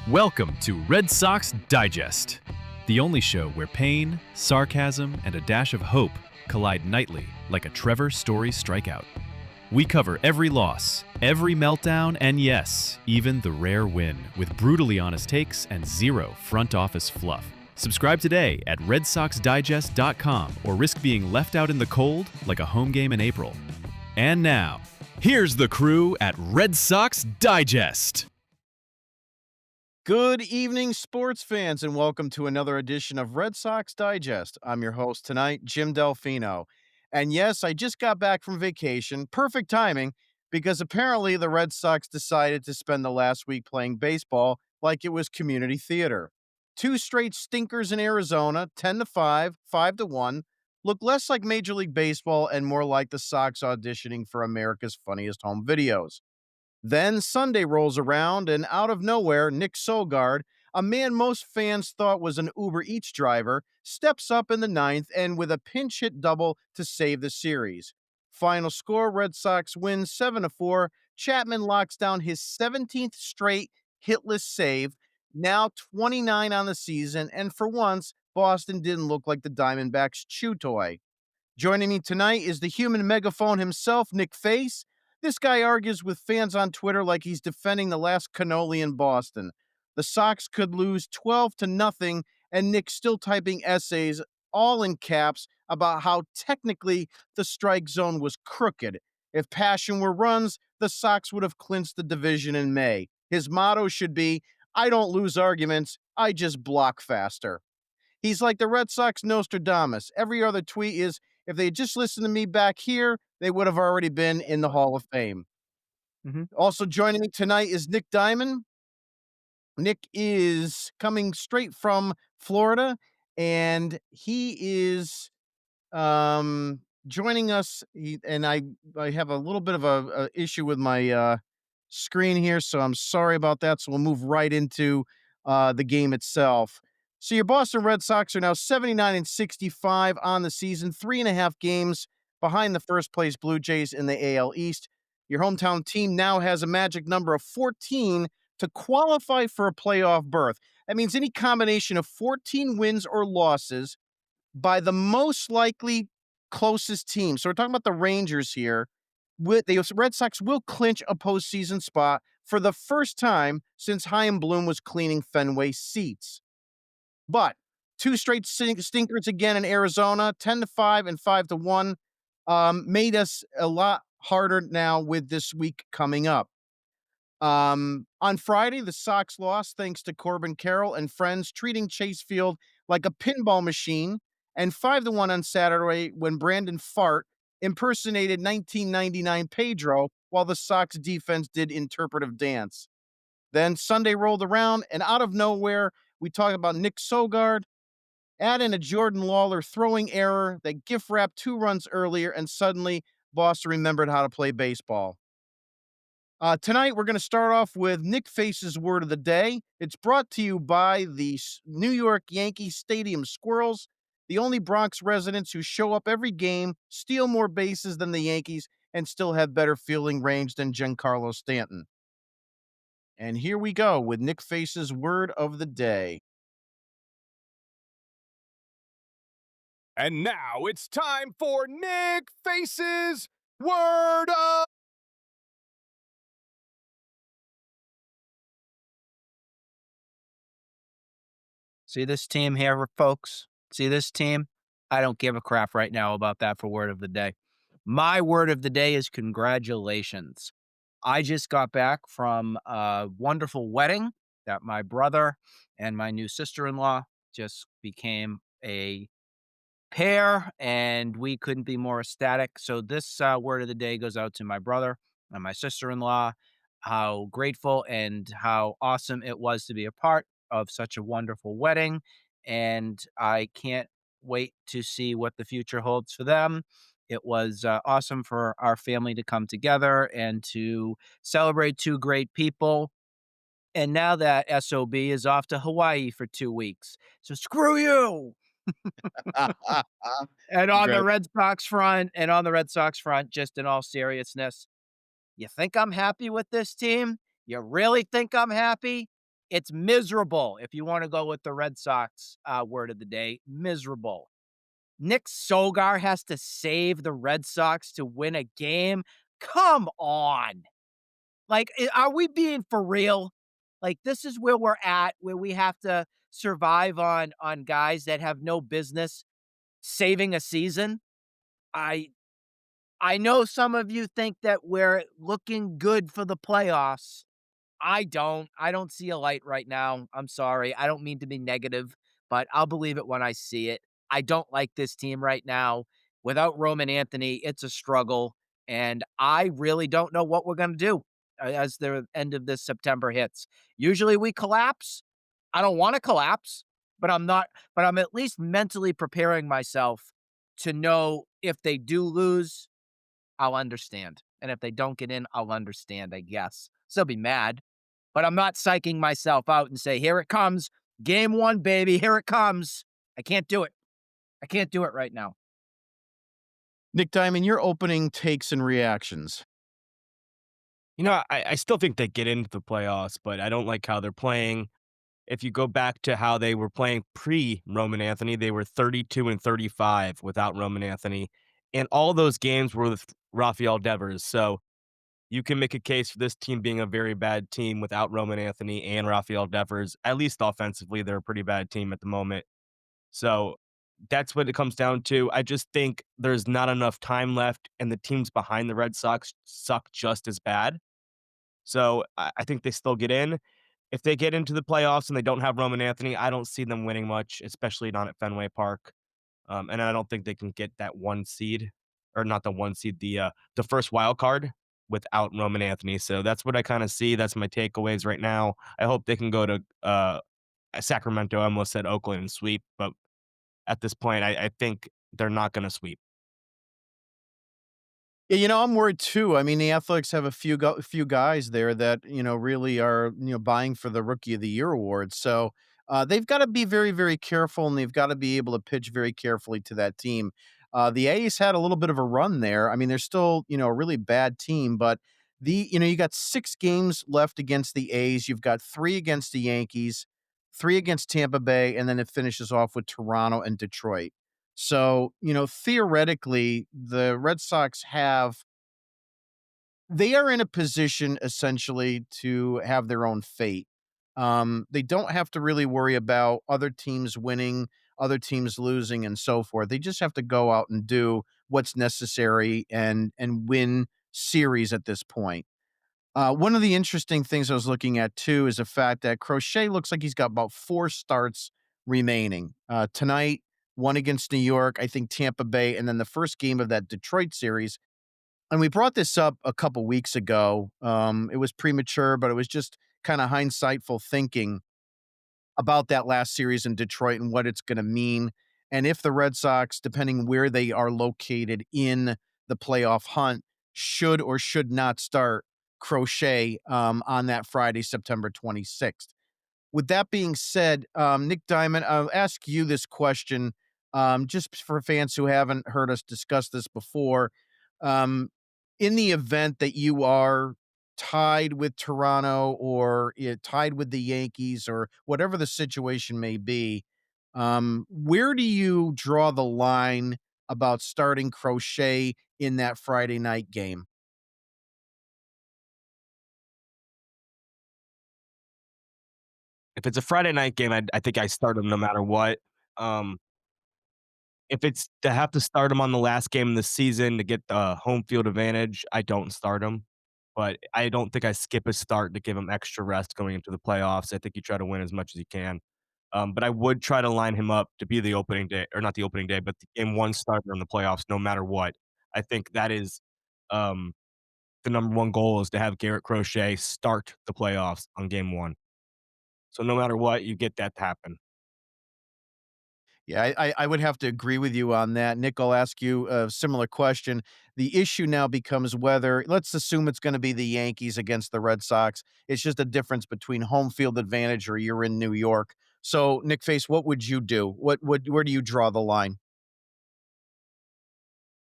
Welcome to Red Sox Digest, the only show where pain, sarcasm, and a dash of hope collide nightly like a Trevor Story strikeout. We cover every loss, every meltdown, and yes, even the rare win, with brutally honest takes and zero front office fluff. Subscribe today at RedSoxDigest.com or risk being left out in the cold like a home game in April. And now, here's the crew at Red Sox Digest. Good evening, sports fans, and welcome to another edition of Red Sox Digest. I'm your host tonight, Jim Dalfino. And yes, I just got back from vacation. Perfect timing, because apparently the Red Sox decided to spend the last week playing baseball like it was community theater. Two straight stinkers in Arizona, 10-5, 5-1, look less like Major League Baseball and more like the Sox auditioning for America's Funniest Home Videos. Then Sunday rolls around, and out of nowhere, Nick Sogard, a man most fans thought was an Uber Eats driver, steps up in the ninth and with a pinch hit double to save the series. Final score, Red Sox win 7-4. Chapman locks down his 17th straight hitless save, now 29 on the season, and for once, Boston didn't look like the Diamondbacks' chew toy. Joining me tonight is the human megaphone himself, Nick Face. This guy argues with fans on Twitter like he's defending the last cannoli in Boston. The Sox could lose 12-0, and Nick's still typing essays, all in caps, about how technically the strike zone was crooked. If passion were runs, the Sox would have clinched the division in May. His motto should be, I don't lose arguments, I just block faster. He's like the Red Sox Nostradamus. Every other tweet is, if they had just listened to me back here, they would have already been in the Hall of Fame. Also joining me tonight is Nick Diamond. Nick is coming straight from Florida, and he is joining us. I have a little bit of a issue with my screen here, so I'm sorry about that. So we'll move right into the game itself. So your Boston Red Sox are now 79-65 on the season, 3.5 games behind the first place Blue Jays in the AL East. Your hometown team now has a magic number of 14 to qualify for a playoff berth. That means any combination of 14 wins or losses by the most likely closest team. So we're talking about the Rangers here. The Red Sox will clinch a postseason spot for the first time since Chaim Bloom was cleaning Fenway seats. But two straight stinkers again in Arizona, 10-5 and 5-1, made us a lot harder now with this week coming up. On Friday, the Sox lost thanks to Corbin Carroll and friends treating Chase Field like a pinball machine, and 5-1 on Saturday when Brandon Fart impersonated 1999 Pedro while the Sox defense did interpretive dance. Then Sunday rolled around, and out of nowhere, we talk about Nick Sogard, add in a Jordan Lawler throwing error that gift wrapped 2 runs earlier, and suddenly Boston remembered how to play baseball. Tonight, we're going to start off with Nick Face's word of the day. It's brought to you by the New York Yankee Stadium Squirrels, the only Bronx residents who show up every game, steal more bases than the Yankees, and still have better fielding range than Giancarlo Stanton. And here we go with Nick Face's word of the day. And now it's time for Nick Face's word of... See this team here, folks? See this team? I don't give a crap right now about that for word of the day. My word of the day is congratulations. I just got back from a wonderful wedding that my brother and my new sister-in-law just became a pair, and we couldn't be more ecstatic. So this word of the day goes out to my brother and my sister-in-law, how grateful and how awesome it was to be a part of such a wonderful wedding. And I can't wait to see what the future holds for them. It was awesome for our family to come together and to celebrate two great people. And now that SOB is off to Hawaii for 2 weeks. So screw you. And on the Red Sox front, just in all seriousness, you think I'm happy with this team? You really think I'm happy? It's miserable if you want to go with the Red Sox word of the day. Miserable. Nick Sogard has to save the Red Sox to win a game. Come on. Like, are we being for real? Like, this is where we're at, where we have to survive on guys that have no business saving a season. I I know some of you think that we're looking good for the playoffs. I don't. I don't see a light right now. I'm sorry. I don't mean to be negative, but I'll believe it when I see it. I don't like this team right now. Without Roman Anthony, it's a struggle, and I really don't know what we're going to do as the end of this September hits. Usually we collapse. I don't want to collapse, but I'm not, but I'm at least mentally preparing myself to know if they do lose, I'll understand. And if they don't get in, I'll understand, I guess. Still be mad, but I'm not psyching myself out and say, here it comes. Game one, baby. Here it comes. I can't do it. I can't do it right now. Nick Diamond, your opening takes and reactions. I still think they get into the playoffs, but I don't like how they're playing. If you go back to how they were playing pre-Roman Anthony, they were 32 and 35 without Roman Anthony, and all those games were with Rafael Devers. So you can make a case for this team being a very bad team without Roman Anthony and Rafael Devers. At least offensively, they're a pretty bad team at the moment. So that's what it comes down to. I just think there's not enough time left, and the teams behind the Red Sox suck just as bad. So I think they still get in. If they get into the playoffs and they don't have Roman Anthony, I don't see them winning much, especially not at Fenway Park. And I don't think they can get that one seed, or not the one seed, the first wild card without Roman Anthony. So that's what I kind of see. That's my takeaways right now. I hope they can go to Sacramento. I almost said Oakland and sweep, but at this point, I think they're not going to sweep. Yeah, I'm worried too. I mean, the Athletics have a few guys there that really are buying for the Rookie of the Year award. So they've got to be very, very careful, and they've got to be able to pitch very carefully to that team. The A's had a little bit of a run there. I mean, they're still a really bad team, but you got 6 games left against the A's. You've got 3 against the Yankees, 3 against Tampa Bay, and then it finishes off with Toronto and Detroit. So, theoretically, the Red Sox they are in a position essentially to have their own fate. They don't have to really worry about other teams winning, other teams losing, and so forth. They just have to go out and do what's necessary and win series at this point. One of the interesting things I was looking at too is the fact that Crochet looks like he's got about 4 starts remaining. Tonight, one against New York, I think Tampa Bay, and then the first game of that Detroit series. And we brought this up a couple weeks ago. It was premature, but it was just kind of hindsightful thinking about that last series in Detroit and what it's going to mean. And if the Red Sox, depending where they are located in the playoff hunt, should or should not start Crochet on that Friday, September 26th. With that being said, Nick Diamond, I'll ask you this question, just for fans who haven't heard us discuss this before. Um, in the event that you are tied with Toronto or tied with the Yankees or whatever the situation may be, where do you draw the line about starting Crochet in that Friday night game? If it's a Friday night game, I think I start them no matter what. Um, if it's to have to start them on the last game of the season to get the home field advantage, I don't start them. But I don't think I skip a start to give him extra rest going into the playoffs. I think you try to win as much as you can. But I would try to line him up to be the opening day, or not the opening day, but the game one starter in the playoffs, no matter what. I think that is um, the number one goal is to have Garrett Crochet start the playoffs on game one. So no matter what, you get that to happen. Yeah, I would have to agree with you on that. Nick, I'll ask you a similar question. The issue now becomes whether, let's assume it's going to be the Yankees against the Red Sox. It's just a difference between home field advantage or you're in New York. So, Nick Face, what would you do? Where do you draw the line?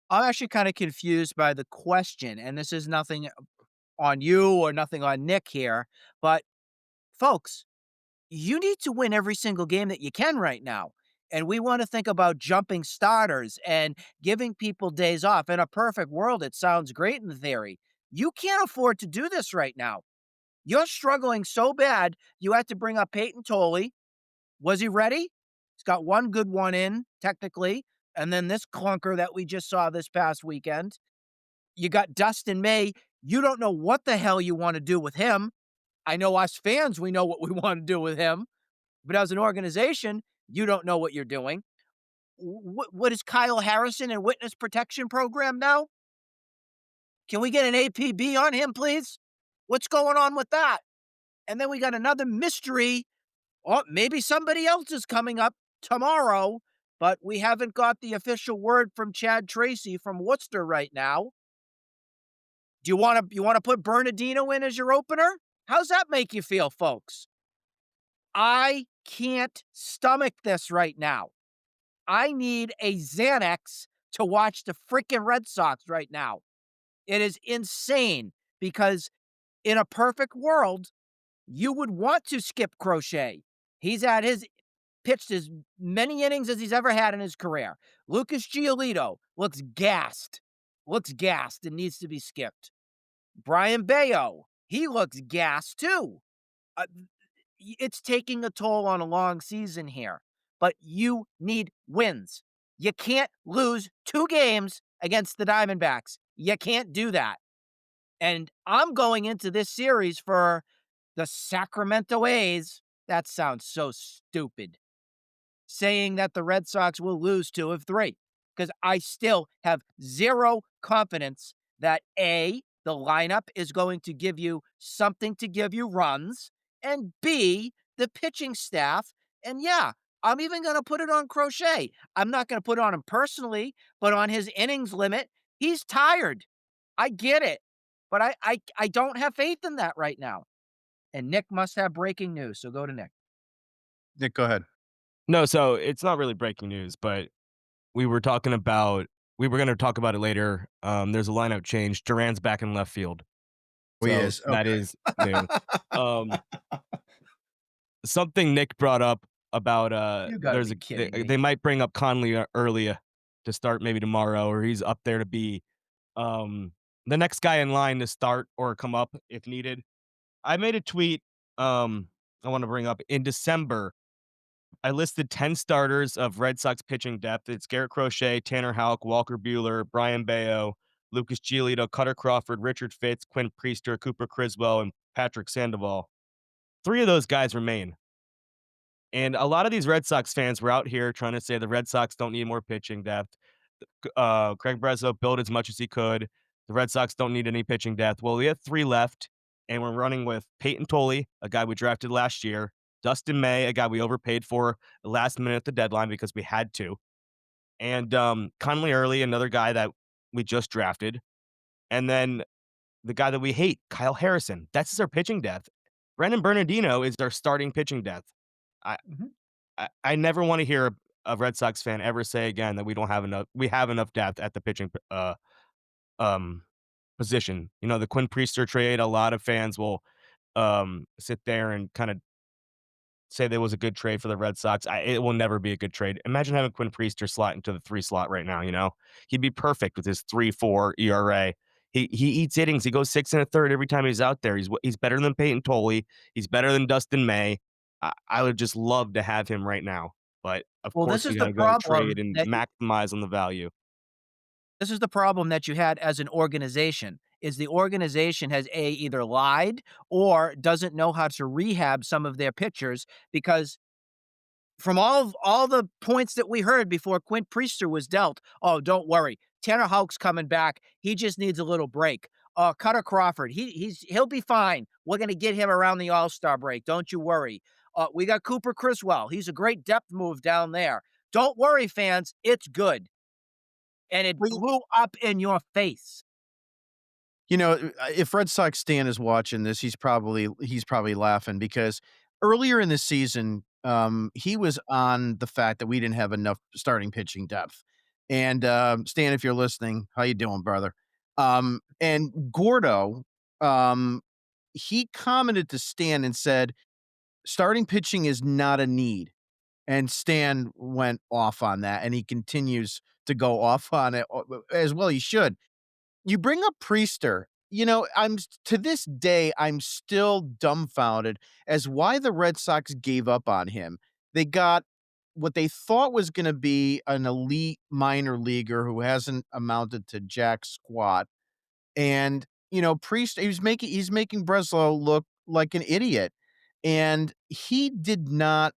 I'm actually kind of confused by the question, and this is nothing on you or nothing on Nick here, but folks, you need to win every single game that you can right now. And we want to think about jumping starters and giving people days off. In a perfect world, it sounds great in theory. You can't afford to do this right now. You're struggling so bad, you had to bring up Peyton Tolley. Was he ready? He's got one good one in, technically, and then this clunker that we just saw this past weekend. You got Dustin May. You don't know what the hell you want to do with him. I know us fans, we know what we want to do with him. But as an organization, you don't know what you're doing. What is Kyle Harrison and witness protection program now? Can we get an APB on him, please? What's going on with that? And then we got another mystery. Oh, maybe somebody else is coming up tomorrow, but we haven't got the official word from Chad Tracy from Worcester right now. Do you want to put Bernardino in as your opener? How's that make you feel, folks? I can't stomach this right now. I need a Xanax to watch the freaking Red Sox right now. It is insane because in a perfect world, you would want to skip Crochet. He's pitched as many innings as he's ever had in his career. Lucas Giolito looks gassed and needs to be skipped. Brian Bayo, he looks gassed too. It's taking a toll on a long season here, but you need wins. You can't lose 2 games against the Diamondbacks. You can't do that. And I'm going into this series for the Sacramento A's. That sounds so stupid. Saying that the Red Sox will lose 2 of 3, because I still have zero confidence that A, the lineup is going to give you something to give you runs, and B, the pitching staff. And yeah, I'm even going to put it on Crochet. I'm not going to put it on him personally, but on his innings limit, he's tired. I get it, but I don't have faith in that right now. And Nick must have breaking news, so go to Nick. Nick, go ahead. No, so it's not really breaking news, but we were going to talk about it later. There's a lineup change. Duran's back in left field. Oh, he So is. that Okay. is new. Something Nick brought up about You gotta be kidding me. they might bring up Conley early to start maybe tomorrow, or he's up there to be the next guy in line to start or come up if needed. I made a tweet I want to bring up in December. I listed 10 starters of Red Sox pitching depth. It's Garrett Crochet, Tanner Houck, Walker Buehler, Brian Bayo, Lucas Giolito, Cutter Crawford, Richard Fitz, Quinn Priester, Cooper Criswell, and Patrick Sandoval. 3 of those guys remain. And a lot of these Red Sox fans were out here trying to say the Red Sox don't need more pitching depth. Craig Breslow built as much as he could. The Red Sox don't need any pitching depth. Well, we have 3 left, and we're running with Peyton Tolley, a guy we drafted last year, Dustin May, a guy we overpaid for the last minute at the deadline because we had to, and Conley Early, another guy that we just drafted, and then the guy that we hate, Kyle Harrison. That's our pitching depth. Brandon Bernardino is our starting pitching depth. I I never want to hear a Red Sox fan ever say again that we have enough depth at the pitching position. You know, the Quinn Priester trade, a lot of fans will sit there and kind of say there was a good trade for the Red Sox. It will never be a good trade. Imagine having Quinn Priester slot into the 3 slot right now, you know? He'd be perfect with his 3.4 ERA. He eats innings. He goes 6 1/3 every time he's out there. He's better than Peyton Tolley. He's better than Dustin May. I would just love to have him right now. But of Well, course, this you is got the to go problem trade and that maximize on the value. this is the problem that you had as an organization, is the organization has either lied or doesn't know how to rehab some of their pitchers, because from all the points that we heard before Quinn Priester was dealt, oh, don't worry, Tanner Houck's coming back. He just needs a little break. Cutter Crawford, he'll be fine. We're gonna get him around the All-Star break. Don't you worry. We got Cooper Criswell. He's a great depth move down there. Don't worry, fans. It's good. And it blew up in your face. You know, if Red Sox Stan is watching this, he's probably laughing because earlier in the season, he was on the fact that we didn't have enough starting pitching depth. And Stan, if you're listening, how you doing, brother? And Gordo, he commented to Stan and said, starting pitching is not a need. And Stan went off on that, and he continues to go off on it as well. He should. You bring up Priester. To this day, I'm still dumbfounded as why the Red Sox gave up on him. They got what they thought was going to be an elite minor leaguer who hasn't amounted to jack squat, and Priest he's making Breslow look like an idiot, and he did not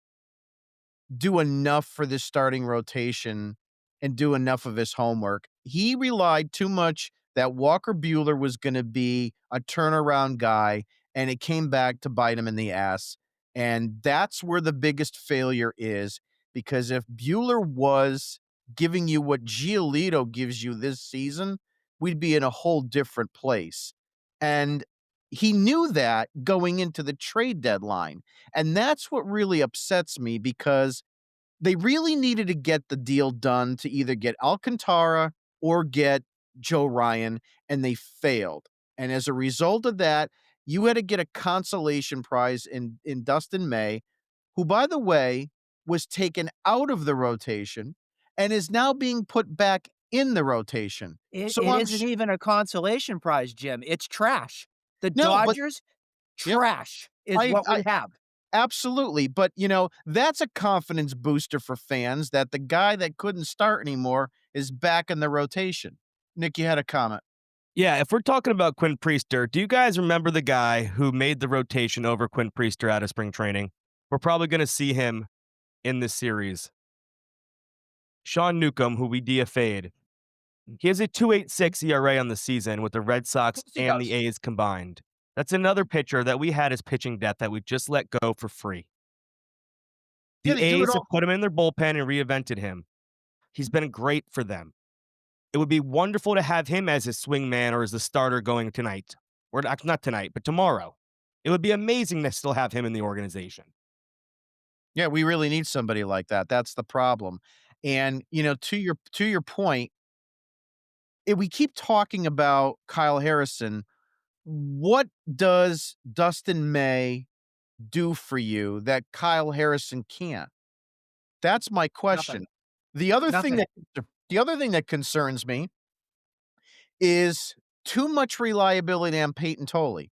do enough for this starting rotation and do enough of his homework. He relied too much that Walker Buehler was going to be a turnaround guy, and it came back to bite him in the ass. And that's where the biggest failure is, because if Buehler was giving you what Giolito gives you this season, we'd be in a whole different place. And he knew that going into the trade deadline. And that's what really upsets me, because they really needed to get the deal done to either get Alcantara or get Joe Ryan, and they failed. And as a result of that, you had to get a consolation prize in Dustin May, who, by the way, was taken out of the rotation and is now being put back in the rotation. It So it I'm isn't even a consolation prize, Jim. It's trash. The no, but Dodgers, yep, trash is I what I we have. absolutely, but, that's a confidence booster for fans that the guy that couldn't start anymore is back in the rotation. Nick, you had a comment. Yeah, if we're talking about Quinn Priester, do you guys remember the guy who made the rotation over Quinn Priester out of spring training? We're probably going to see him in this series. Sean Newcomb, who we DFA'd. He has a 2.86 ERA on the season with the Red Sox He and the does. A's combined. That's another pitcher that we had as pitching depth that we just let go for free. Yeah, The they do it A's have all. put him in their bullpen and reinvented him. He's been great for them. It would be wonderful to have him as a swingman or as the starter going tonight. Or not tonight, but tomorrow. It would be amazing to still have him in the organization. Yeah, we really need somebody like that. That's the problem. And, to your point, we keep talking about Kyle Harrison. What does Dustin May do for you that Kyle Harrison can't? That's my Nothing. question. The other thing Nothing. that the other thing that concerns me is too much reliability on Peyton Tolley.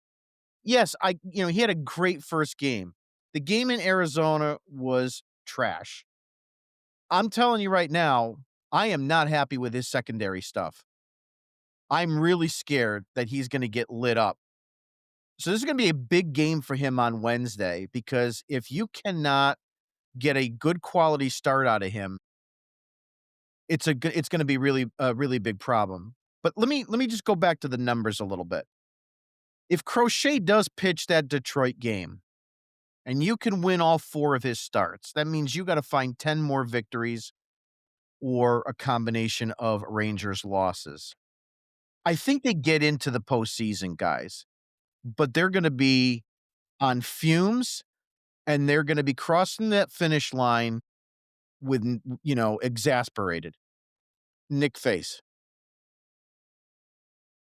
Yes, he had a great first game. The game in Arizona was trash. I'm telling you right now, I am not happy with his secondary stuff. I'm really scared that he's going to get lit up. So this is going to be a big game for him on Wednesday, because if you cannot get a good quality start out of him, it's going to be really a really big problem. But let me just go back to the numbers a little bit. If Crochet does pitch that Detroit game and you can win all 4 of his starts, that means you got to find 10 more victories or a combination of Rangers losses. I think they get into the postseason, guys, but they're going to be on fumes, and they're going to be crossing that finish line with, exasperated. Nick Face.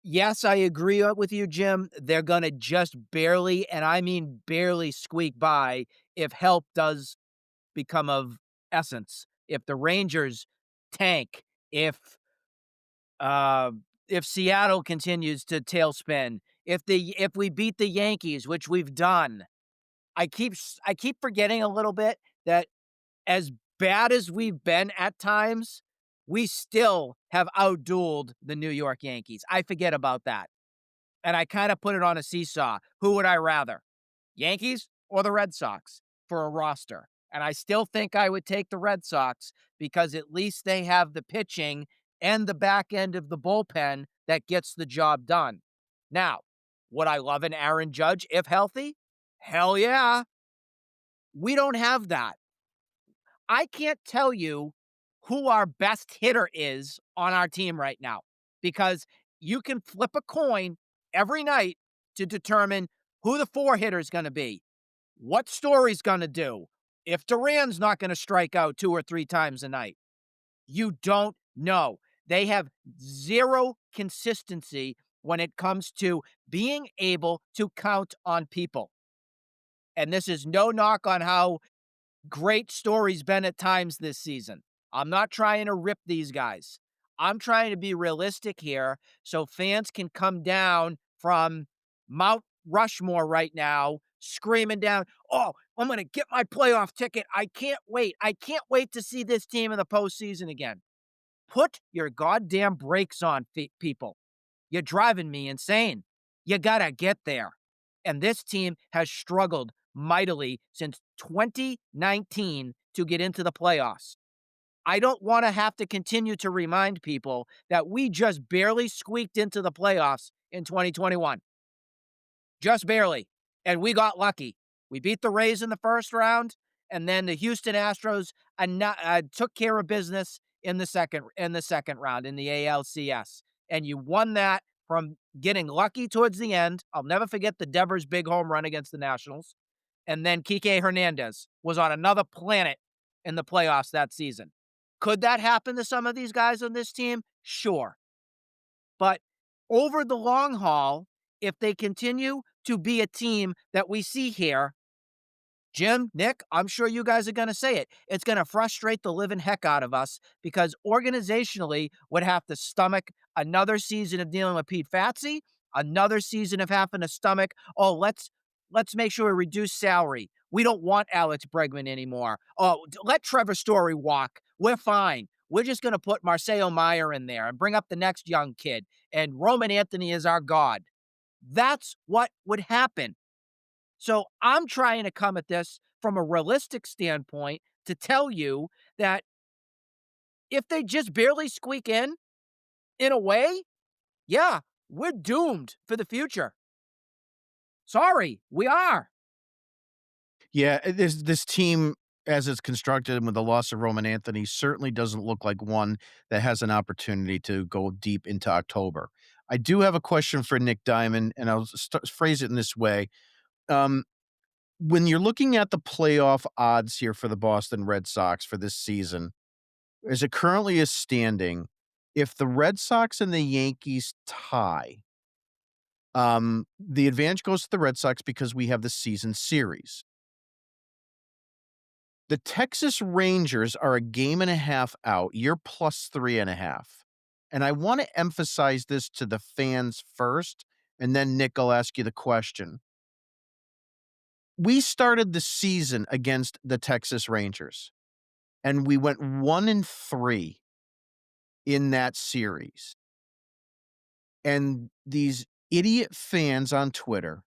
Yes, I agree with you, Jim. They're gonna just barely, and I mean barely, squeak by if help does become of essence. If the Rangers tank, uh, if Seattle continues to tailspin, if we beat the Yankees, which we've done, I keep forgetting a little bit that as bad as we've been at times, we still have outdueled the New York Yankees. I forget about that. And I kind of put it on a seesaw. Who would I rather? Yankees or the Red Sox for a roster? And I still think I would take the Red Sox, because at least they have the pitching and the back end of the bullpen that gets the job done. Now, would I love an Aaron Judge if healthy? Hell yeah. We don't have that. I can't tell you who our best hitter is on our team right now, because you can flip a coin every night to determine who the 4 hitter is going to be, what Story's going to do, if Duran's not going to strike out 2 or 3 times a night. You don't know. They have zero consistency when it comes to being able to count on people. And this is no knock on how great story's been at times this season. I'm not trying to rip these guys. I'm trying to be realistic here so fans can come down from Mount Rushmore right now screaming down, "Oh, I'm going to get my playoff ticket. I can't wait. I can't wait to see this team in the postseason again." Put your goddamn brakes on, people. You're driving me insane. You gotta get there. And this team has struggled mightily since 2019 to get into the playoffs. I don't want to have to continue to remind people that we just barely squeaked into the playoffs in 2021. Just barely. And we got lucky. We beat the Rays in the first round, and then the Houston Astros took care of business in the second round in the ALCS. And you won that from getting lucky towards the end. I'll never forget the Devers' big home run against the Nationals. And then Kike Hernandez was on another planet in the playoffs that season. Could that happen to some of these guys on this team? Sure. But over the long haul, if they continue to be a team that we see here, Jim, Nick, I'm sure you guys are going to say it. It's going to frustrate the living heck out of us because organizationally would have to stomach another season of dealing with Pete Fatsi, another season of having to stomach, oh, let's make sure we reduce salary. We don't want Alex Bregman anymore. Oh, let Trevor Story walk. We're fine. We're just going to put Marcelo Meyer in there and bring up the next young kid. And Roman Anthony is our god. That's what would happen. So I'm trying to come at this from a realistic standpoint to tell you that if they just barely squeak in a way, yeah, we're doomed for the future. Sorry, we are. Yeah, this team, as it's constructed and with the loss of Roman Anthony, certainly doesn't look like one that has an opportunity to go deep into October. I do have a question for Nick Diamond, and I'll phrase it in this way. Um, when you're looking at the playoff odds here for the Boston Red Sox for this season, as it currently is standing, if the Red Sox and the Yankees tie, the advantage goes to the Red Sox because we have the season series. The Texas Rangers are a game and a half out. You're plus 3.5. And I want to emphasize this to the fans first, and then Nick, I'll ask you the question. We started the season against the Texas Rangers, and we went 1-3 in that series. And these idiot fans on Twitter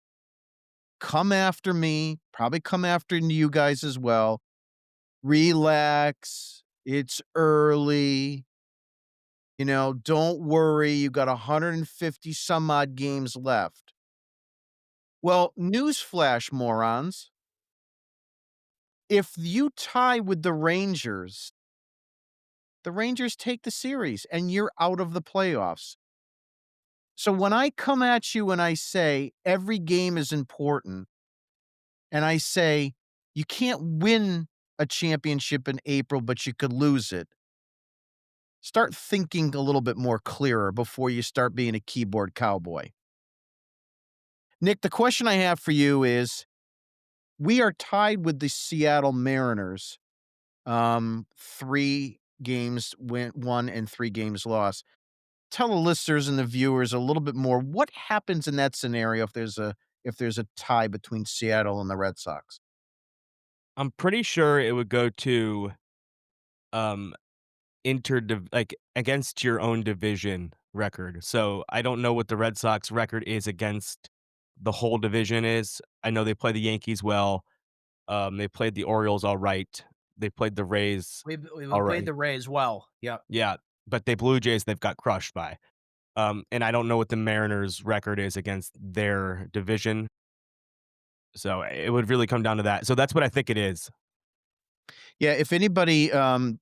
come after me, probably come after you guys as well. Relax. It's early. Don't worry. You got 150 some odd games left. Well, newsflash, morons. If you tie with the Rangers take the series and you're out of the playoffs. So when I come at you and I say every game is important, and I say you can't win a championship in April, but you could lose it. Start thinking a little bit more clearer before you start being a keyboard cowboy. Nick, the question I have for you is, we are tied with the Seattle Mariners. 3 games won and 3 games lost. Tell the listeners and the viewers a little bit more. What happens in that scenario if there's a tie between Seattle and the Red Sox? I'm pretty sure it would go to um against your own division record. So I don't know what the Red Sox record is against the whole division is. I know they play the Yankees well. They played the Orioles all right. They played the Rays We all played right. the Rays well. Yep. Yeah, but the Blue Jays they've got crushed by. And I don't know what the Mariners record is against their division. So it would really come down to that. So that's what I think it is. Yeah, if anybody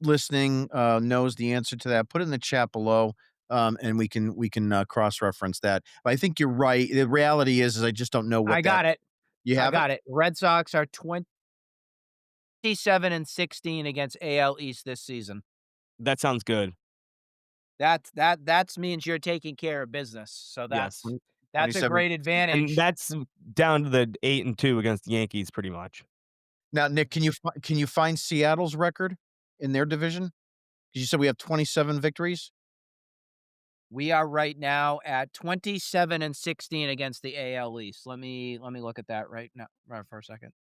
listening knows the answer to that, put it in the chat below, and we can cross-reference that. But I think you're right. The reality is I just don't know what I got it. You I have got it. Red Sox are 27-16 against AL East this season. That sounds good. That means you're taking care of business. So that's Yes. That's a 27. great And advantage. that's down to the 8-2 against the Yankees pretty much. Now, Nick, can you find Seattle's record in their division? 'Cause you said we have 27 victories? We are right now at 27-16 against the AL East. Let me look at that right now right for a second.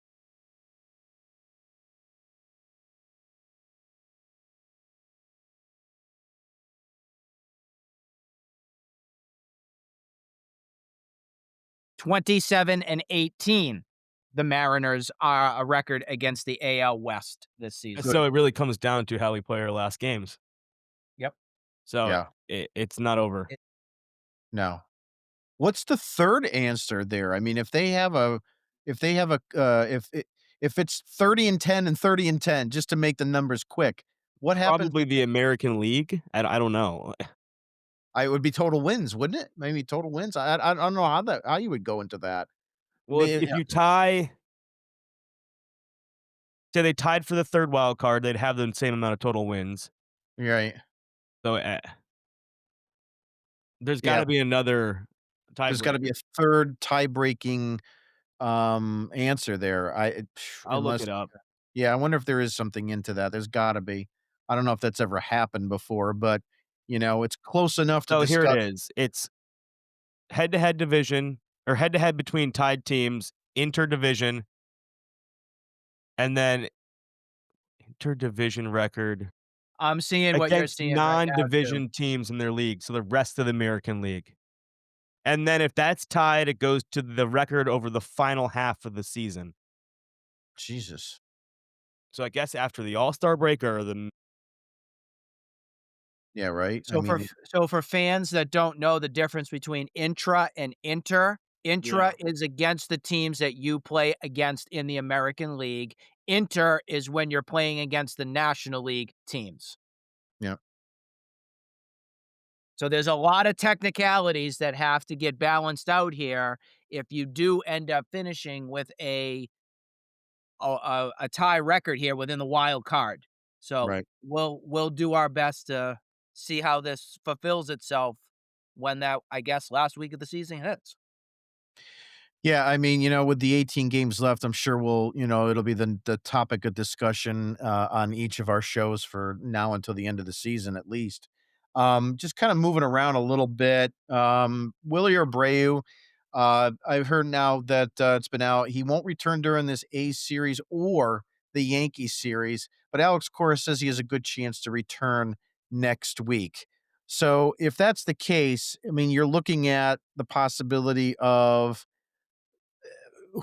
27-18. The Mariners are a record against the AL West this And season. Good. so it really comes down to how we play our last games. Yep. So Yeah. it's not over. No. What's the third answer there? I mean, if they have a, if it's 30 and 10 and 30 and 10, just to make the numbers quick, what happens? Probably the American League. I don't know. It would be total wins, wouldn't it? Maybe total wins. I don't know how you would go into that. Well, Me if you tie, say they tied for the third wild card, they'd have the same amount of total wins. right. So there's got Yeah. to be another There's gotta be tiebreaker. a third tie-breaking, answer there. I'll look it Unless up. yeah, I wonder if there is something into that. There's gotta be. I don't know if that's ever happened before, but, it's close enough to So here it discuss. is. It's head-to-head division or head-to-head between tied teams, interdivision, and then interdivision record I'm seeing what you're against seeing right now too. non-division teams in their league, so the rest of the American League. And then if that's tied, it goes to the record over the final half of the season. Jesus. So I guess after the All-Star break or the Yeah, right? I So mean, for fans that don't know the difference between intra and inter, yeah. intra is against the teams that you play against in the American League. Inter is when you're playing against the National League teams. yeah. So there's a lot of technicalities that have to get balanced out here if you do end up finishing with a tie record here within the wild card. So Right. we'll do our best to see how this fulfills itself when that, I guess, last week of the season hits. Yeah, I mean, with the 18 games left, I'm sure it'll be the topic of discussion on each of our shows for now until the end of the season, at least. Just kind of moving around a little bit. Willie Abreu, I've heard now that it's been out. He won't return during this A's series or the Yankees series, but Alex Cora says he has a good chance to return next week. So if that's the case, I mean, you're looking at the possibility of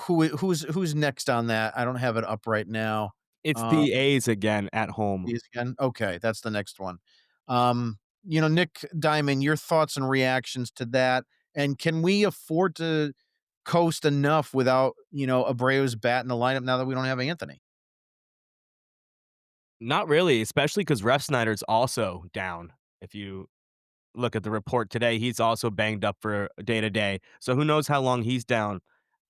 who's next on that? I don't have it up right now. It's Um, the A's again at home. these again? Okay, that's the next one. Nick Diamond, your thoughts and reactions to that, and can we afford to coast enough without, Abreu's bat in the lineup now that we don't have Anthony? Not really, especially because Ref Snyder's also down. If you look at the report today, he's also banged up for day to day. So who knows how long he's down.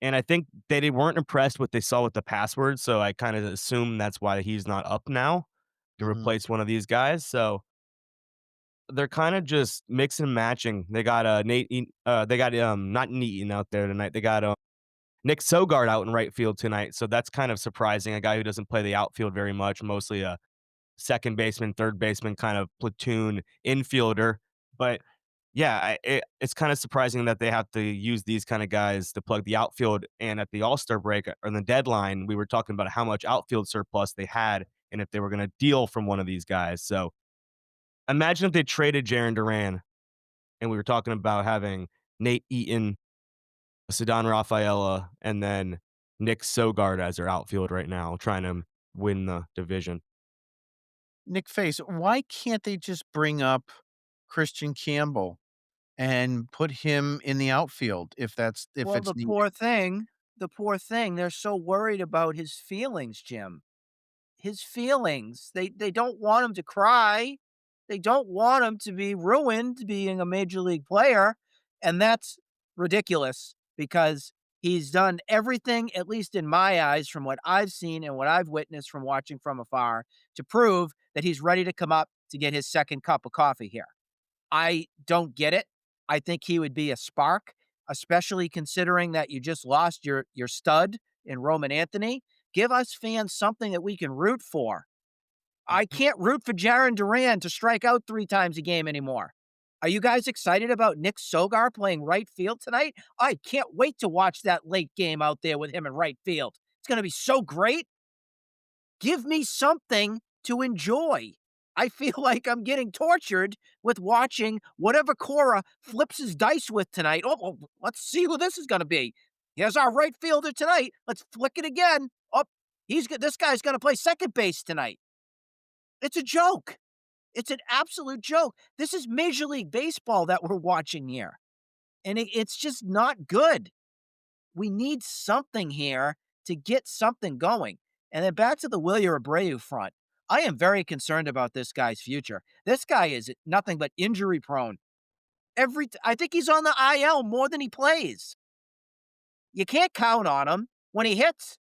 And I think they weren't impressed what they saw with the password, so I kind of assume that's why he's not up now to Mhm. replace one of these guys. So they're kind of just mixing and matching. They got they got not Neaton out there tonight. They got Nick Sogard out in right field tonight. So that's kind of surprising. A guy who doesn't play the outfield very much, mostly a second baseman, third baseman kind of platoon infielder. But yeah, it's kind of surprising that they have to use these kind of guys to plug the outfield. And at the All-Star break or the deadline, we were talking about how much outfield surplus they had and if they were going to deal from one of these guys. So imagine if they traded Jaron Duran and we were talking about having Nate Eaton, Ceddanne Rafaela, and then Nick Sogard as their outfield right now, trying to win the division. Nick Face, why can't they just bring up Christian Campbell and put him in the outfield if Well, it's needed? the poor thing, they're so worried about his feelings, Jim. His feelings. They don't want him to cry. They don't want him to be ruined being a major league player, and that's ridiculous because he's done everything, at least in my eyes, from what I've seen and what I've witnessed from watching from afar, to prove that he's ready to come up to get his second cup of coffee here. I don't get it. I think he would be a spark. especially considering that you just lost your stud in Roman Anthony. Give us fans something that we can root for. I can't root for Jaron Duran to strike out 3 times a game anymore. Are you guys excited about Nick Sogard playing right field tonight? I can't wait to watch that late game out there with him in right field. It's going to be so great. Give me something to enjoy. I feel like I'm getting tortured with watching whatever Cora flips his dice with tonight. Oh, let's see who this is going to be. Here's our right fielder tonight. Let's flick it again. Oh, this guy's going to play second base tonight. It's a joke. It's an absolute joke. This is Major League Baseball that we're watching here, and it's just not good. We need something here to get something going. And then back to the Wilyer Abreu front. I am very concerned about this guy's future. This guy is nothing but injury prone. I think he's on the IL more than he plays. You can't count on him when he hits.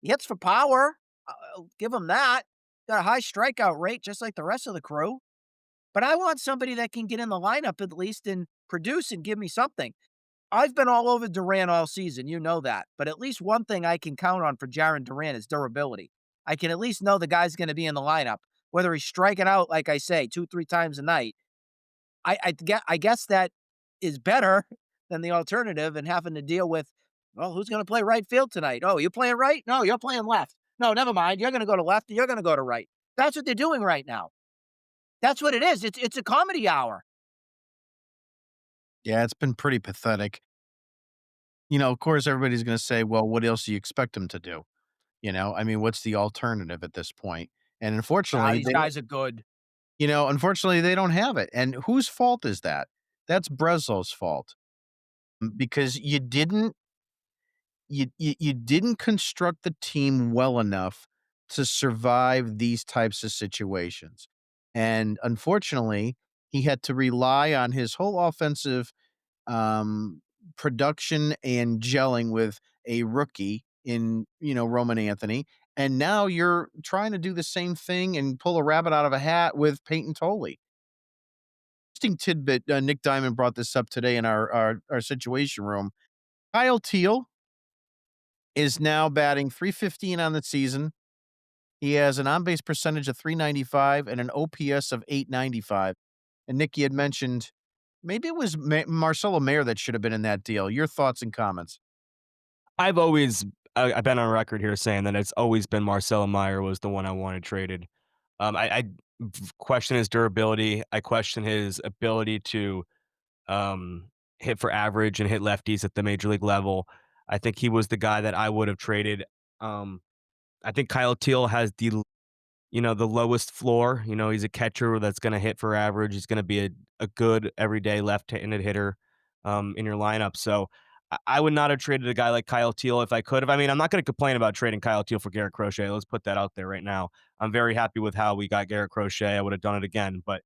He hits for power. I'll give him that. Got a high strikeout rate, just like the rest of the crew. But I want somebody that can get in the lineup at least and produce and give me something. I've been all over Duran all season, you know that. But at least one thing I can count on for Jaron Duran is durability. I can at least know the guy's going to be in the lineup, whether he's striking out, like I say, 2, 3 times a night. I guess that is better than the alternative and having to deal with, well, who's going to play right field tonight? Oh, you playing right? No, you're playing left. No, never mind. You're going to go to left and you're going to go to right. That's what they're doing right now. That's what it is. It's a comedy hour. Yeah, it's been pretty pathetic. Of course, everybody's going to say, well, what else do you expect him to do? I mean, what's the alternative at this point? And unfortunately, These guys are good. unfortunately, they don't have it. And whose fault is that? That's Breslow's fault because you didn't construct the team well enough to survive these types of situations. And unfortunately, he had to rely on his whole offensive production and gelling with a rookie in, Roman Anthony. And now you're trying to do the same thing and pull a rabbit out of a hat with Peyton Tolley. Interesting tidbit. Nick Diamond brought this up today in our situation room. Kyle Teal is now batting 315 on the season. He has an on-base percentage of 395 and an OPS of 895. And Nicky had mentioned maybe it was Marcelo Mayer that should have been in that deal. Your thoughts and comments? I've been on record here saying that it's always been Marcelo Meyer was the one I wanted traded. I question his durability. I question his ability to hit for average and hit lefties at the major league level. I think he was the guy that I would have traded. I think Kyle Teal has the lowest floor. He's a catcher that's going to hit for average. He's going to be a good everyday left-handed hitter in your lineup. So I would not have traded a guy like Kyle Teal if I could have. I mean, I'm not going to complain about trading Kyle Teal for Garrett Crochet. Let's put that out there right now. I'm very happy with how we got Garrett Crochet. I would have done it again. But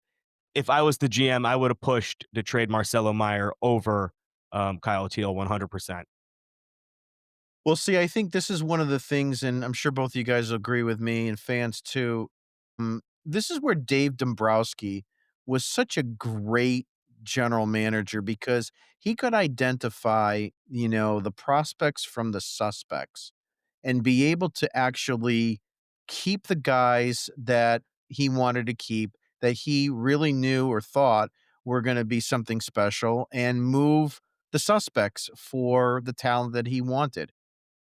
if I was the GM, I would have pushed to trade Marcelo Meyer over Kyle Teal 100%. Well, see, I think this is one of the things, and I'm sure both of you guys will agree with me and fans too. This is where Dave Dombrowski was such a great general manager because he could identify, the prospects from the suspects and be able to actually keep the guys that he wanted to keep, that he really knew or thought were going to be something special, and move the suspects for the talent that he wanted.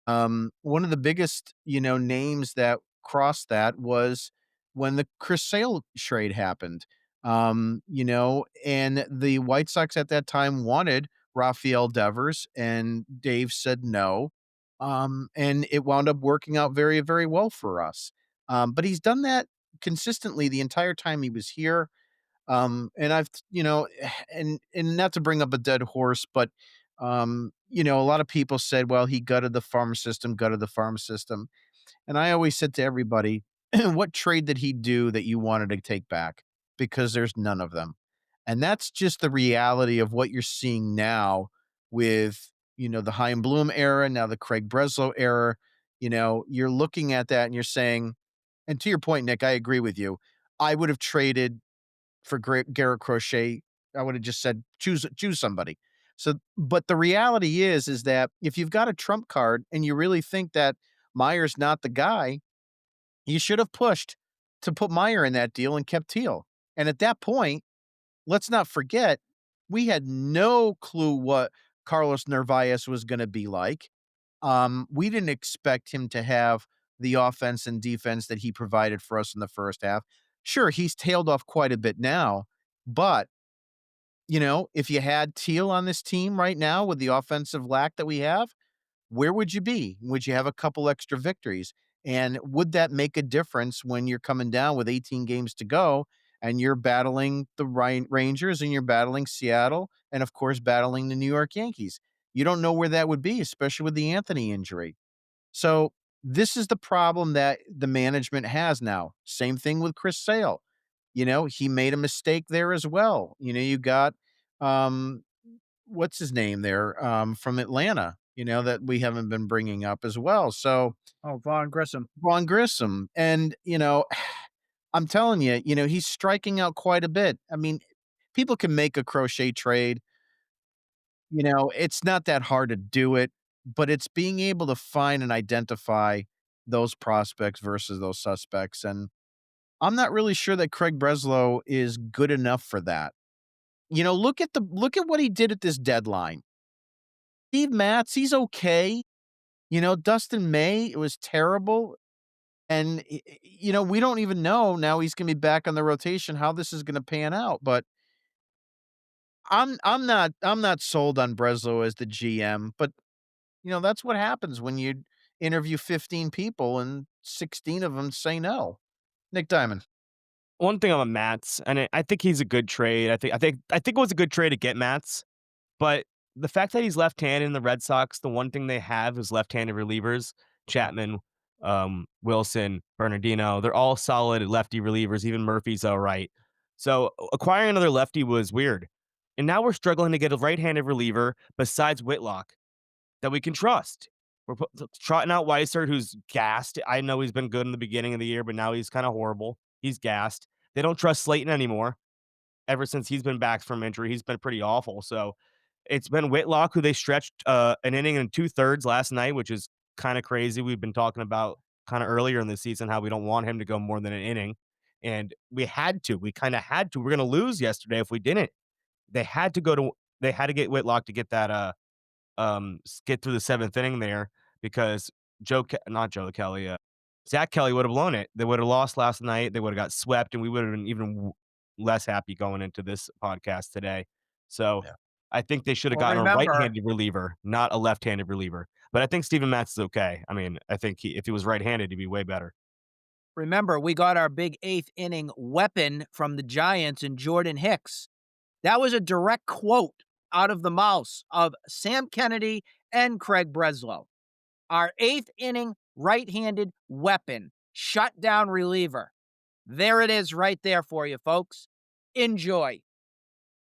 One of the biggest, names that crossed that was when the Chris Sale trade happened. And the White Sox at that time wanted Rafael Devers, and Dave said no. And it wound up working out very, very well for us. But he's done that consistently the entire time he was here. And I've, and not to bring up a dead horse, but a lot of people said, well, he gutted the farm system, gutted the farm system. And I always said to everybody, what trade did he do that you wanted to take back? Because there's none of them. And that's just the reality of what you're seeing now with, the Chaim Bloom era, now the Craig Breslow era. You're looking at that and you're saying, and to your point, Nick, I agree with you. I would have traded for Garrett Crochet. I would have just said, choose somebody. So, but the reality is that if you've got a trump card and you really think that Meyer's not the guy, you should have pushed to put Meyer in that deal and kept Teal. And at that point, let's not forget, we had no clue what Carlos Narvaez was going to be like. We didn't expect him to have the offense and defense that he provided for us in the first half. Sure, he's tailed off quite a bit now, but if you had Teal on this team right now with the offensive lack that we have, where would you be? Would you have a couple extra victories? And would that make a difference when you're coming down with 18 games to go and you're battling the Rangers and you're battling Seattle and, of course, battling the New York Yankees? You don't know where that would be, especially with the Anthony injury. So this is the problem that the management has now. Same thing with Chris Sale. He made a mistake there as well. You got um, what's his name there from Atlanta. That we haven't been bringing up as well. So Oh, Vaughn Grissom. Vaughn Grissom, and I'm telling you, he's striking out quite a bit. I mean, people can make a crochet trade. It's not that hard to do it, but it's being able to find and identify those prospects versus those suspects. And I'm not really sure that Craig Breslow is good enough for that. Look at what he did at this deadline. Steve Matz, he's okay. Dustin May, it was terrible. And we don't even know now he's going to be back on the rotation how this is going to pan out, but I'm not sold on Breslow as the GM, but that's what happens when you interview 15 people and 16 of them say no. Nick Diamond. One thing on Mats, and I think he's a good trade. I think it was a good trade to get Mats, but the fact that he's left-handed in the Red Sox, the one thing they have is left-handed relievers. Chapman, Wilson, Bernardino, they're all solid lefty relievers. Even Murphy's all right. So acquiring another lefty was weird. And now we're struggling to get a right-handed reliever besides Whitlock that we can trust. We're trotting out Weissert, who's gassed. I know he's been good in the beginning of the year, but now he's kind of horrible. He's gassed. They don't trust Slayton anymore. Ever since he's been back from injury, he's been pretty awful. So it's been Whitlock, who they stretched an inning and 2/3 last night, which is kind of crazy. We've been talking about kind of earlier in the season how we don't want him to go more than an inning. And we had to. We kind of had to. We're going to lose yesterday if we didn't. They had to get Whitlock to get that get through the 7th inning there, because not Joe Kelly, Zach Kelly would have blown it. They would have lost last night. They would have got swept, and we would have been even less happy going into this podcast today. So Yeah. I think they should have Well, gotten a remember- right-handed reliever, not a left-handed reliever. But I think Steven Matz is okay. I mean, I think if he was right-handed, he'd be way better. Remember, we got our big 8th inning weapon from the Giants in Jordan Hicks. That was a direct quote out of the mouths of Sam Kennedy and Craig Breslow. Our 8th inning right-handed weapon, shutdown reliever. There it is right there for you, folks. Enjoy.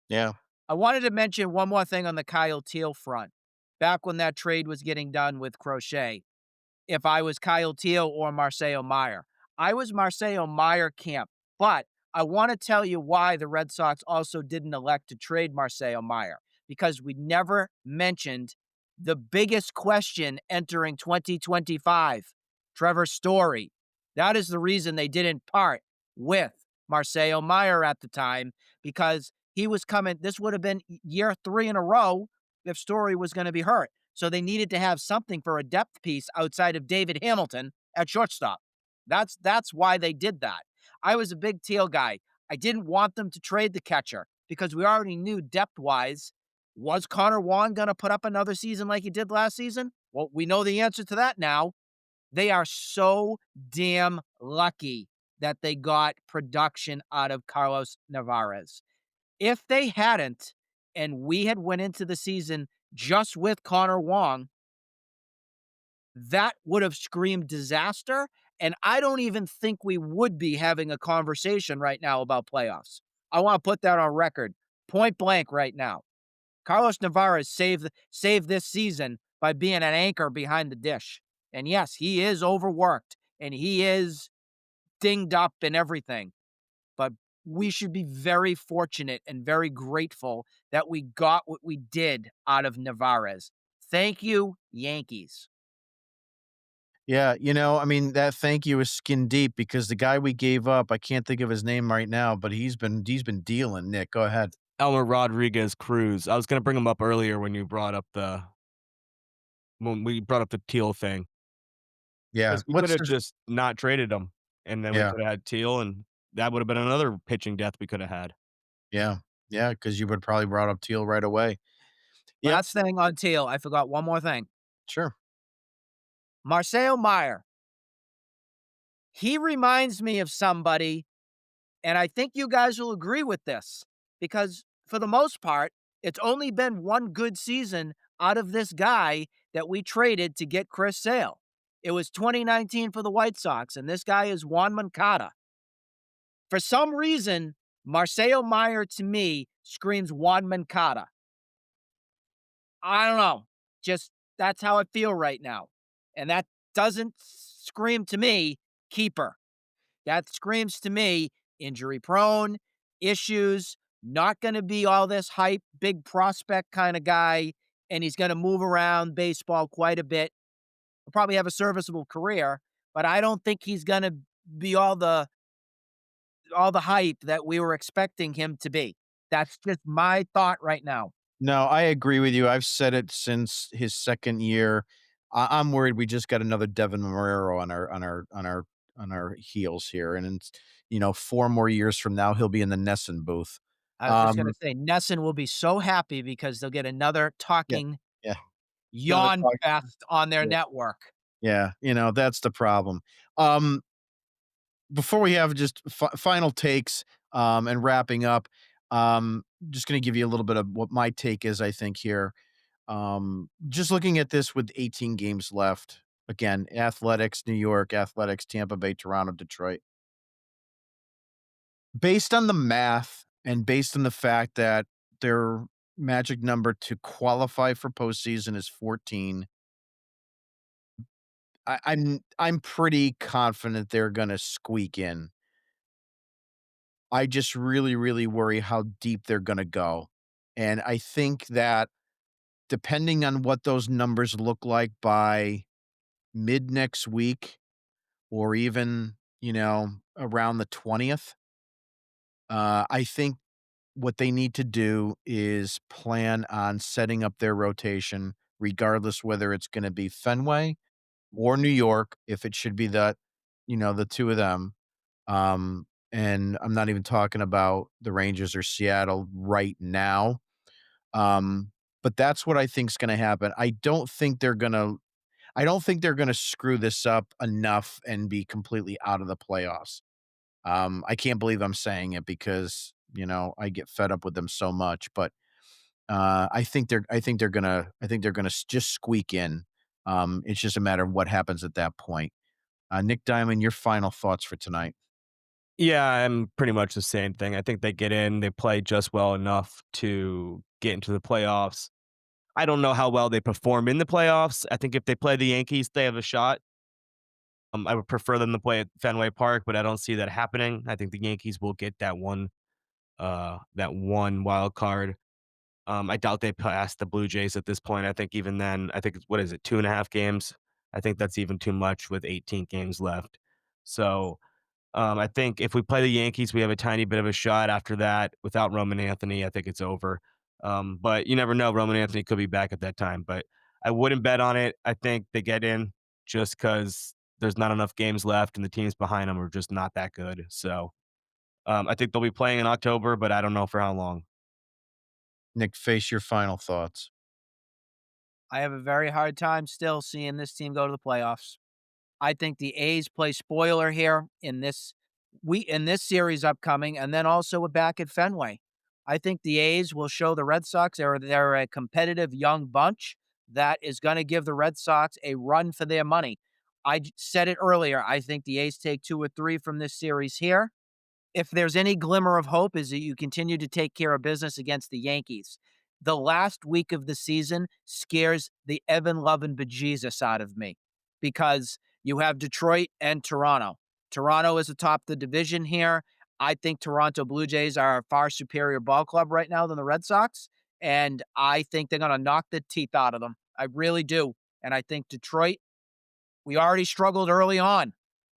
Yeah. I wanted to mention one more thing on the Kyle Teal front. Back when that trade was getting done with Crochet, if I was Kyle Teal or Marcelo Meyer, I was Marcelo Meyer camp, but I want to tell you why the Red Sox also didn't elect to trade Marcelo Meyer, because we never mentioned the biggest question entering 2025, Trevor Story. That is the reason they didn't part with Marcelo Meyer at the time, because he was coming. This would have been year 3 in a row if Story was going to be hurt. So they needed to have something for a depth piece outside of David Hamilton at shortstop. That's why they did that. I was a big Teal guy. I didn't want them to trade the catcher because we already knew depth-wise, was Connor Wong going to put up another season like he did last season? Well, we know the answer to that now. They are so damn lucky that they got production out of Carlos Narvaez. If they hadn't, and we had went into the season just with Connor Wong, that would have screamed disaster. And I don't even think we would be having a conversation right now about playoffs. I want to put that on record, point blank right now. Carlos Narvaez saved this season by being an anchor behind the dish. And yes, he is overworked and he is dinged up and everything. But we should be very fortunate and very grateful that we got what we did out of Nevarez. Thank you, Yankees. Yeah, I mean, that thank you is skin deep because the guy we gave up, I can't think of his name right now, but he's been dealing. Nick, go ahead. Elmer Rodriguez Cruz. I was gonna bring him up earlier when we brought up the Teal thing. Yeah. 'Cause we could have just not traded him, and then we Yeah, coulda had Teal, and that would have been another pitching death we coulda had. yeah, yeah, because you would probably brought up Teal right away. Yep, Last thing on Teal, I forgot one more thing. sure. Marcelo Meyer. He reminds me of somebody, and I think you guys will agree with this because for the most part, it's only been one good season out of this guy that we traded to get Chris Sale. It was 2019 for the White Sox, and this guy is Juan Moncada. For some reason, Marcelo Meyer to me screams Juan Moncada. I don't know. Just that's how I feel right now. And that doesn't scream to me keeper. That screams to me injury prone, issues, not going to be all this hype, big prospect kind of guy. And he's going to move around baseball quite a bit. He'll probably have a serviceable career, but I don't think he's going to be all the hype that we were expecting him to be. That's just my thought right now. No, I agree with you. I've said it since his second year. I'm worried we just got another Devin Marrero on our heels here, and it's 4 more years from now he'll be in the Nesson booth. I was just going to Um, say, Nesson will be so happy because they'll get another yeah, talking yeah, another yawn talk. fest on their Yeah, network. yeah, that's the problem. Um, Before we have just final takes, and wrapping up, just going to give you a little bit of what my take is. I think here, just looking at this with 18 games left. Again, Athletics, New York, Athletics, Tampa Bay, Toronto, Detroit. Based on the math and based on the fact that their magic number to qualify for postseason is 14, I'm pretty confident they're gonna squeak in. I just really, really worry how deep they're gonna go. And I think that depending on what those numbers look like by mid next week or even, around the 20th, I think what they need to do is plan on setting up their rotation regardless whether it's gonna be Fenway or New York, if it should be the 2 of them. And I'm not even talking about the Rangers or Seattle right now. Um, but that's what I think's gonna happen. I don't think they're gonna screw this up enough and be completely out of the playoffs. I can't believe I'm saying it because, I get fed up with them so much, but, I think they're gonna just squeak in. It's just a matter of what happens at that point. Nick Diamond, your final thoughts for tonight. Yeah, I'm pretty much the same thing. I think they get in, they play just well enough to get into the playoffs. I don't know how well they perform in the playoffs. I think if they play the Yankees, they have a shot. I would prefer them to play at Fenway Park, but I don't see that happening. I think the Yankees will get that one wild card. I doubt they pass the Blue Jays at this point. I think even then, I think what is it, 2.5 games? I think that's even too much with 18 games left. So I think if we play the Yankees, we have a tiny bit of a shot. After that, without Roman Anthony, I think it's over. But you never know. Roman Anthony could be back at that time. But I wouldn't bet on it. I think they get in just because there's not enough games left and the teams behind them are just not that good. So I think they'll be playing in October, but I don't know for how long. Nick, face your final thoughts. I have a very hard time still seeing this team go to the playoffs. I think the A's play spoiler here in this series upcoming, and then also back at Fenway. I think the A's will show the Red Sox they're a competitive young bunch that is going to give the Red Sox a run for their money. Said it earlier. I think the A's take 2 or 3 from this series here. If there's any glimmer of hope is that you continue to take care of business against the Yankees. The last week of the season scares the Evan Love and bejesus out of me because you have Detroit and Toronto. Toronto is atop the division here. I think Toronto Blue Jays are a far superior ball club right now than the Red Sox, and I think they're gonna knock the teeth out of them. I really do. And I think Detroit, we already struggled early on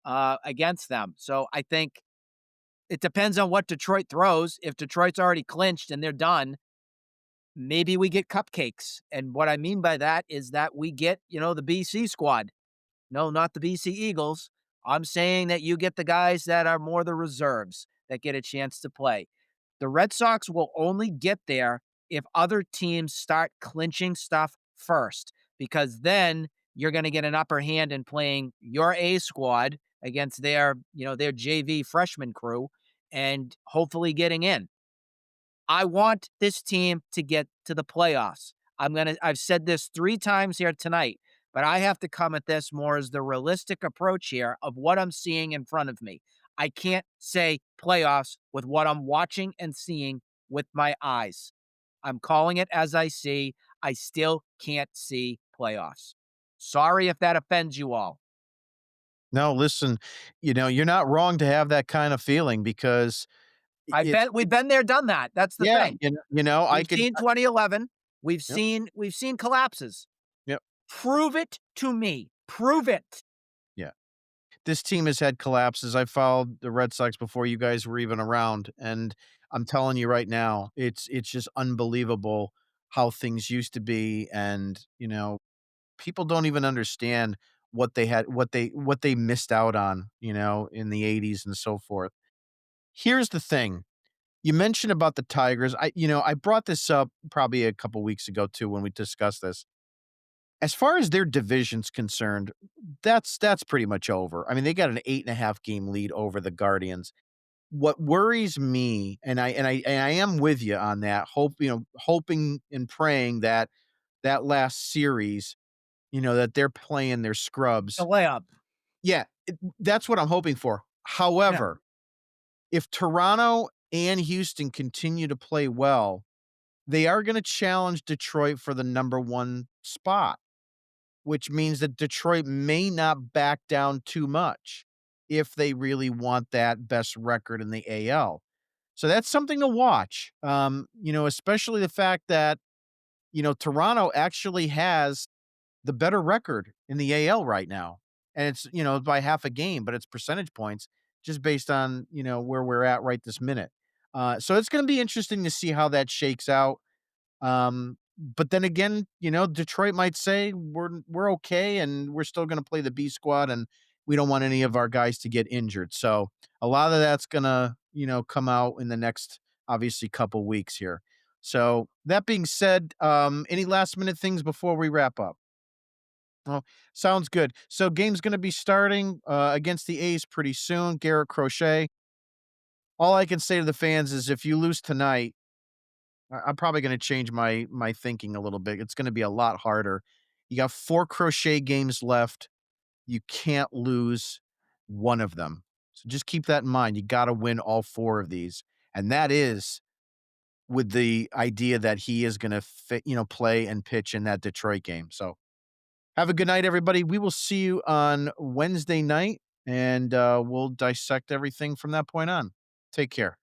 against them. So I think it depends on what Detroit throws. If Detroit's already clinched and they're done, maybe we get cupcakes. And what I mean by that is that we get, the BC squad. No, not the BC Eagles. I'm saying that you get the guys that are more the reserves that get a chance to play. The Red Sox will only get there if other teams start clinching stuff first, because then you're going to get an upper hand in playing your A squad against their JV freshman crew and hopefully getting in. I want this team to get to the playoffs. I've said this 3 times here tonight, but I have to come at this more as the realistic approach here of what I'm seeing in front of me. I can't say playoffs with what I'm watching and seeing with my eyes. I'm calling it as I see. I still can't see playoffs. Sorry if that offends you all. No, listen, you're not wrong to have that kind of feeling because it's We've been there, done that. That's the yeah, thing. I We've could seen 2011. We've yep, seen collapses. yep, Prove it to me. Prove it. yeah. This team has had collapses. I followed the Red Sox before you guys were even around, and I'm telling you right now, it's just unbelievable how things used to be, and, people don't even understand what they missed out on, in the '80s and so forth. Here's the thing. You mentioned about the Tigers. I brought this up probably a couple weeks ago too when we discussed this. As far as their division's concerned, that's pretty much over. I mean, they got an 8.5 game lead over the Guardians. What worries me, and I am with you on that, hoping and praying that that last series, that they're playing their The scrubs. layup. Yeah, that's what I'm hoping for. Yeah. However, if Toronto and Houston continue to play well, they are gonna challenge Detroit for the number 1 spot, which means that Detroit may not back down too much if they really want that best record in the AL. So that's something to watch, especially the fact that, Toronto actually has the better record in the AL right now, and it's, by half a game, but it's percentage points just based on, where we're at right this minute. So it's gonna be interesting to see how that shakes out. But then again, Detroit might say we're okay and we're still gonna play the B squad and we don't want any of our guys to get injured. So a lot of that's gonna, come out in the next obviously couple weeks here. So that being said, any last minute things before we wrap up? Well, sounds good. So game's gonna be starting against the A's pretty soon. Garrett Crochet. All I can say to the fans is if you lose tonight, I'm probably gonna change my thinking a little bit. It's gonna be a lot harder. You got 4 Crochet games left. You can't lose one of them. So just keep that in mind. You gotta win all 4 of these, and that is with the idea that he is gonna play and pitch in that Detroit game. So have a good night, everybody. We will see you on Wednesday night, and we'll dissect everything from that point on. Take care.